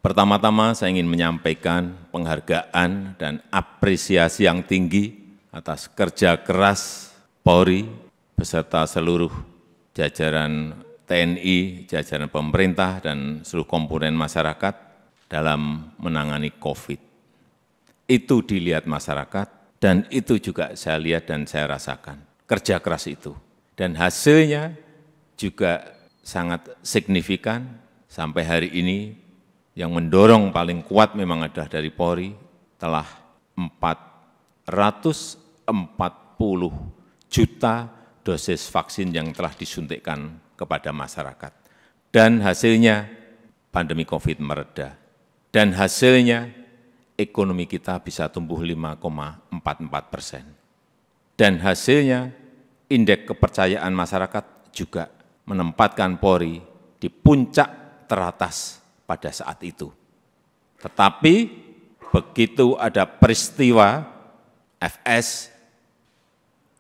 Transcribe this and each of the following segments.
Pertama-tama saya ingin menyampaikan penghargaan dan apresiasi yang tinggi atas kerja keras Polri beserta seluruh jajaran TNI, jajaran pemerintah, dan seluruh komponen masyarakat dalam menangani COVID. Itu dilihat masyarakat, dan itu juga saya lihat dan saya rasakan, kerja keras itu. Dan hasilnya juga sangat signifikan sampai hari ini. Yang mendorong paling kuat memang adalah dari Polri, telah 440 juta dosis vaksin yang telah disuntikkan kepada masyarakat. Dan hasilnya pandemi COVID mereda. Dan hasilnya ekonomi kita bisa tumbuh 5,44%. Dan hasilnya indeks kepercayaan masyarakat juga menempatkan Polri di puncak teratas pada saat itu. Tetapi begitu ada peristiwa FS,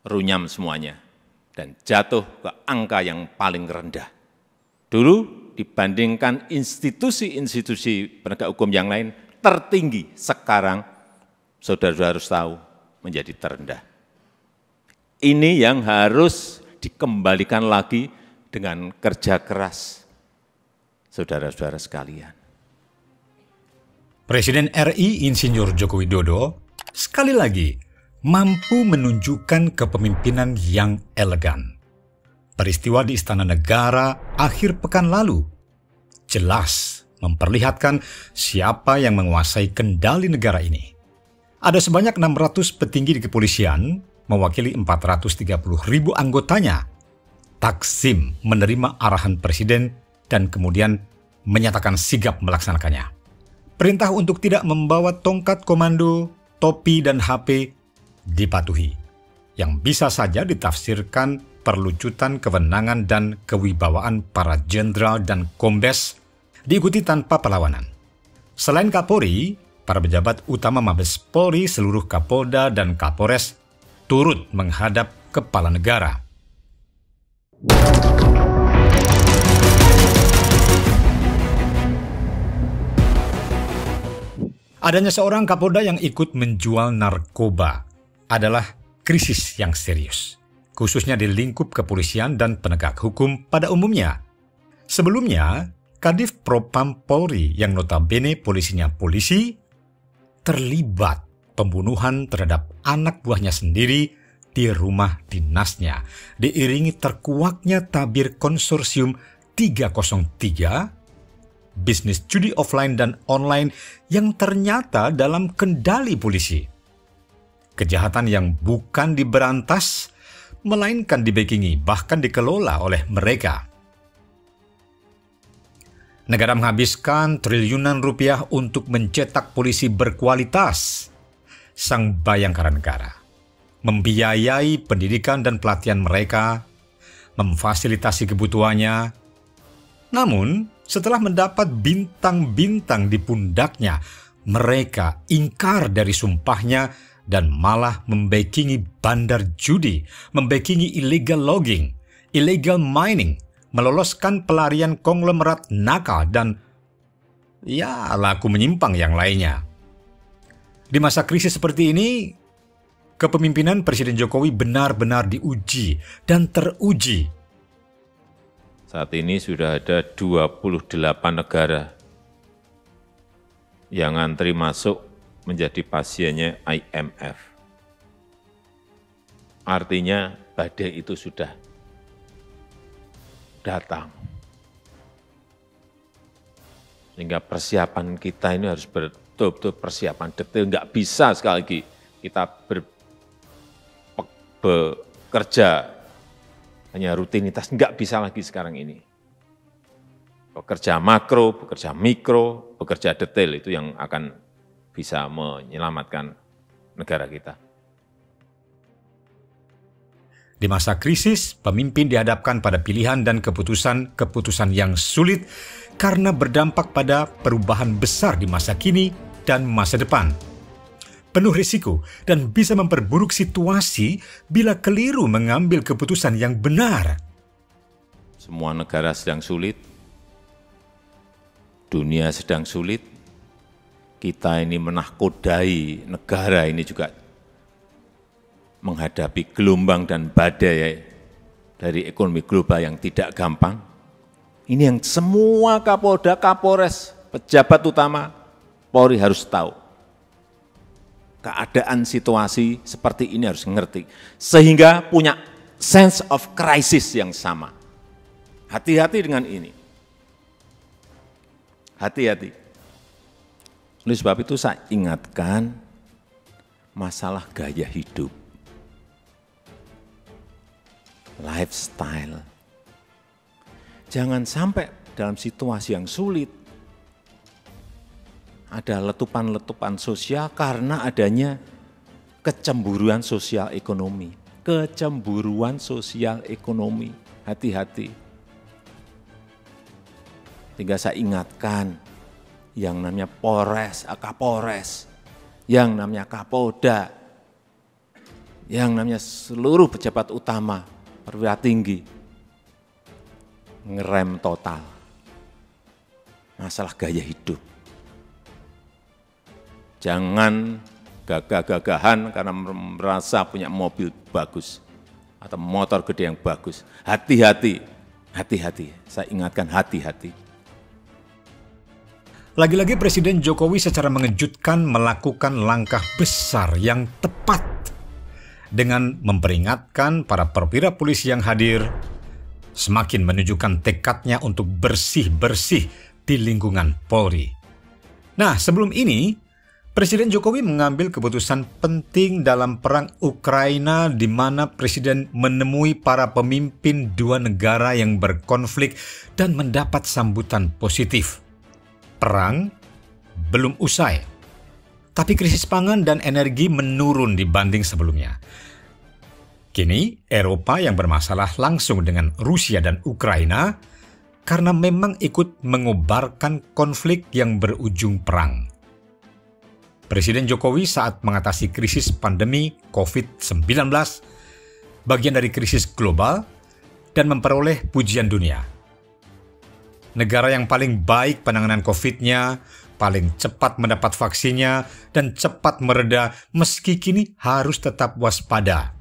runyam semuanya dan jatuh ke angka yang paling rendah. Dulu dibandingkan institusi-institusi penegak hukum yang lain tertinggi, sekarang saudara-saudara harus tahu menjadi terendah. Ini yang harus dikembalikan lagi dengan kerja keras saudara-saudara sekalian. Presiden RI Insinyur Joko Widodo sekali lagi mampu menunjukkan kepemimpinan yang elegan. Peristiwa di Istana Negara akhir pekan lalu jelas memperlihatkan siapa yang menguasai kendali negara ini. Ada sebanyak 600 petinggi di kepolisian mewakili 430.000 anggotanya. Taksim menerima arahan Presiden dan kemudian menyatakan sigap melaksanakannya. Perintah untuk tidak membawa tongkat komando, topi, dan HP dipatuhi, yang bisa saja ditafsirkan perlucutan kewenangan dan kewibawaan para jenderal dan kombes diikuti tanpa perlawanan. Selain Kapolri, para pejabat utama Mabes Polri, seluruh Kapolda dan Kapolres turut menghadap kepala negara. Adanya seorang Kapolda yang ikut menjual narkoba adalah krisis yang serius, khususnya di lingkup kepolisian dan penegak hukum pada umumnya. Sebelumnya, Kadif Propam Polri yang notabene polisinya polisi, terlibat pembunuhan terhadap anak buahnya sendiri di rumah dinasnya, diiringi terkuaknya tabir konsorsium 303, bisnis judi offline dan online yang ternyata dalam kendali polisi. Kejahatan yang bukan diberantas, melainkan dibackingi, bahkan dikelola oleh mereka. Negara menghabiskan triliunan rupiah untuk mencetak polisi berkualitas. Sang bayangkara negara membiayai pendidikan dan pelatihan mereka, memfasilitasi kebutuhannya. Namun, setelah mendapat bintang-bintang di pundaknya, mereka ingkar dari sumpahnya dan malah membackingi bandar judi, membackingi illegal logging, illegal mining, meloloskan pelarian konglomerat nakal dan laku menyimpang yang lainnya. Di masa krisis seperti ini, kepemimpinan Presiden Jokowi benar-benar diuji dan teruji. Saat ini sudah ada 28 negara yang antri masuk menjadi pasiennya IMF. Artinya badai itu sudah datang. Sehingga persiapan kita ini harus betul-betul persiapan detail. Nggak bisa sekali lagi kita bekerja hanya rutinitas, nggak bisa lagi sekarang ini. Bekerja makro, bekerja mikro, bekerja detail itu yang akan bisa menyelamatkan negara kita. Di masa krisis, pemimpin dihadapkan pada pilihan dan keputusan yang sulit karena berdampak pada perubahan besar di masa kini dan masa depan. Penuh risiko dan bisa memperburuk situasi bila keliru mengambil keputusan yang benar. Semua negara sedang sulit, dunia sedang sulit, kita ini menahkodai negara ini juga menghadapi gelombang dan badai dari ekonomi global yang tidak gampang. Ini yang semua Kapolda, Kapolres, pejabat utama Polri harus tahu. Keadaan situasi seperti ini harus ngerti. Sehingga punya sense of crisis yang sama. Hati-hati dengan ini. Hati-hati. Oleh sebab itu saya ingatkan masalah gaya hidup. Lifestyle. Jangan sampai dalam situasi yang sulit ada letupan-letupan sosial karena adanya kecemburuan sosial ekonomi. Kecemburuan sosial ekonomi. Hati-hati. Sehingga saya ingatkan yang namanya Polres, Kapolres, yang namanya Kapolda, yang namanya seluruh pejabat utama, perwira tinggi, ngerem total masalah gaya hidup. Jangan gagah-gagahan karena merasa punya mobil bagus atau motor gede yang bagus. Hati-hati, hati-hati. Saya ingatkan hati-hati. Lagi-lagi Presiden Jokowi secara mengejutkan melakukan langkah besar yang tepat dengan memperingatkan para perwira polisi yang hadir, semakin menunjukkan tekadnya untuk bersih-bersih di lingkungan Polri. Nah, sebelum ini, Presiden Jokowi mengambil keputusan penting dalam perang Ukraina di mana Presiden menemui para pemimpin dua negara yang berkonflik dan mendapat sambutan positif. Perang belum usai, tapi krisis pangan dan energi menurun dibanding sebelumnya. Kini, Eropa yang bermasalah langsung dengan Rusia dan Ukraina karena memang ikut mengobarkan konflik yang berujung perang. Presiden Jokowi saat mengatasi krisis pandemi COVID-19, bagian dari krisis global, dan memperoleh pujian dunia. Negara yang paling baik penanganan COVID-nya, paling cepat mendapat vaksinnya, dan cepat mereda meski kini harus tetap waspada.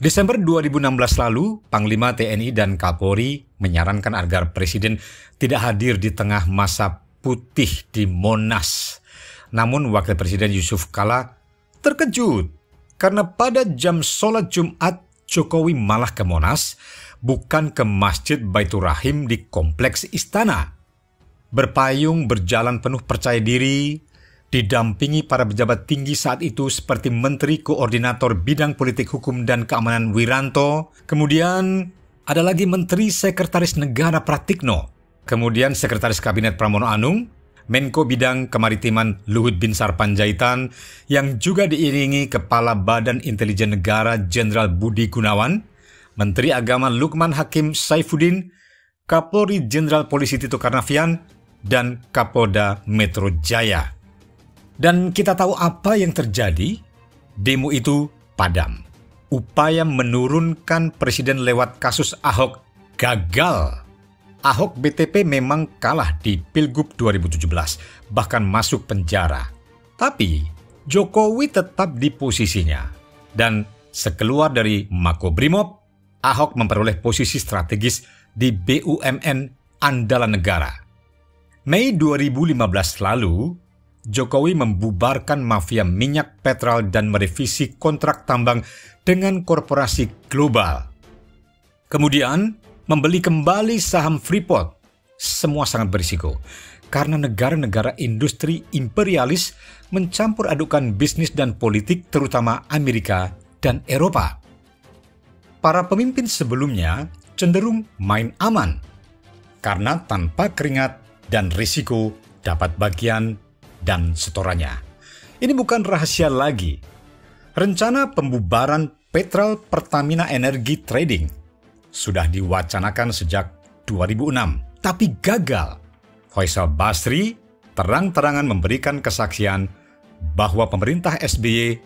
Desember 2016 lalu, Panglima TNI dan Kapolri menyarankan agar Presiden tidak hadir di tengah masa putih di Monas. Namun Wakil Presiden Yusuf Kala terkejut karena pada jam sholat Jumat, Jokowi malah ke Monas, bukan ke Masjid Baitur Rahim di Kompleks Istana. Berpayung berjalan penuh percaya diri, didampingi para pejabat tinggi saat itu seperti Menteri Koordinator Bidang Politik Hukum dan Keamanan Wiranto, kemudian ada lagi Menteri Sekretaris Negara Pratikno, kemudian Sekretaris Kabinet Pramono Anung, Menko Bidang Kemaritiman Luhut Binsar Panjaitan, yang juga diiringi Kepala Badan Intelijen Negara Jenderal Budi Gunawan, Menteri Agama Lukman Hakim Saifuddin, Kapolri Jenderal Polisi Tito Karnavian, dan Kapolda Metro Jaya. Dan kita tahu apa yang terjadi? Demo itu padam. Upaya menurunkan Presiden lewat kasus Ahok gagal. Ahok BTP memang kalah di Pilgub 2017, bahkan masuk penjara. Tapi Jokowi tetap di posisinya. Dan sekeluar dari Makobrimob, Ahok memperoleh posisi strategis di BUMN andalan negara. Mei 2015 lalu, Jokowi membubarkan mafia minyak petrol dan merevisi kontrak tambang dengan korporasi global. Kemudian, membeli kembali saham Freeport. Semua sangat berisiko, karena negara-negara industri imperialis mencampur adukan bisnis dan politik terutama Amerika dan Eropa. Para pemimpin sebelumnya cenderung main aman, karena tanpa keringat dan risiko dapat bagian dan setorannya. Ini bukan rahasia lagi. Rencana pembubaran Petrol Pertamina Energi Trading sudah diwacanakan sejak 2006, tapi gagal. Faisal Basri terang-terangan memberikan kesaksian bahwa pemerintah SBY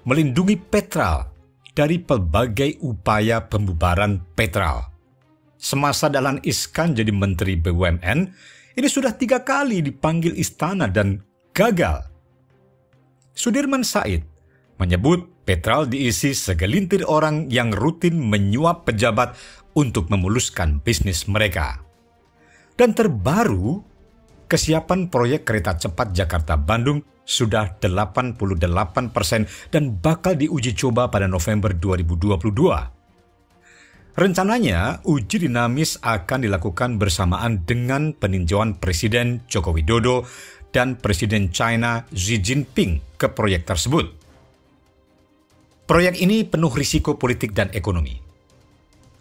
melindungi Petrol dari pelbagai upaya pembubaran Petrol. semasa Dahlan Iskan jadi Menteri BUMN, ini sudah 3 kali dipanggil istana dan gagal. Sudirman Said menyebut Petrel diisi segelintir orang yang rutin menyuap pejabat untuk memuluskan bisnis mereka. Dan terbaru, kesiapan proyek kereta cepat Jakarta-Bandung sudah 88% dan bakal diuji coba pada November 2022. Rencananya, uji dinamis akan dilakukan bersamaan dengan peninjauan Presiden Joko Widodo dan Presiden China Xi Jinping ke proyek tersebut. Proyek ini penuh risiko politik dan ekonomi.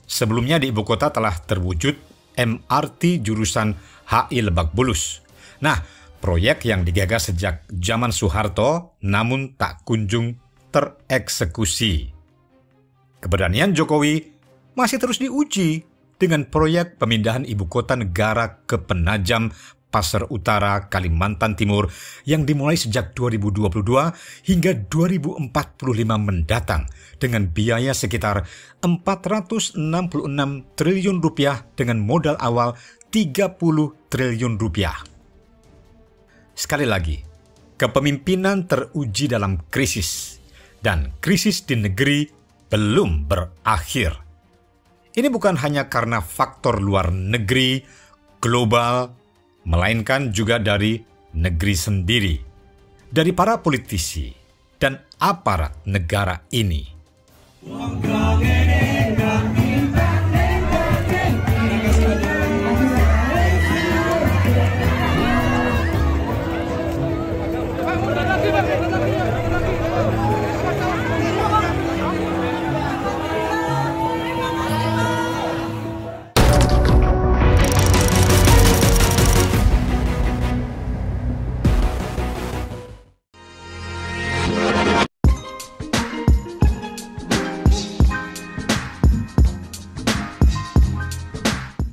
Sebelumnya di ibu kota telah terwujud MRT jurusan HI Lebak Bulus. Nah, proyek yang digagas sejak zaman Soeharto namun tak kunjung tereksekusi. Keberanian Jokowi masih terus diuji dengan proyek pemindahan ibu kota negara ke Penajam, Pasir Utara, Kalimantan Timur yang dimulai sejak 2022 hingga 2045 mendatang dengan biaya sekitar 466 triliun rupiah dengan modal awal 30 triliun rupiah. Sekali lagi, kepemimpinan teruji dalam krisis dan krisis di negeri belum berakhir. Ini bukan hanya karena faktor luar negeri, global, melainkan juga dari negeri sendiri, dari para politisi dan aparat negara ini.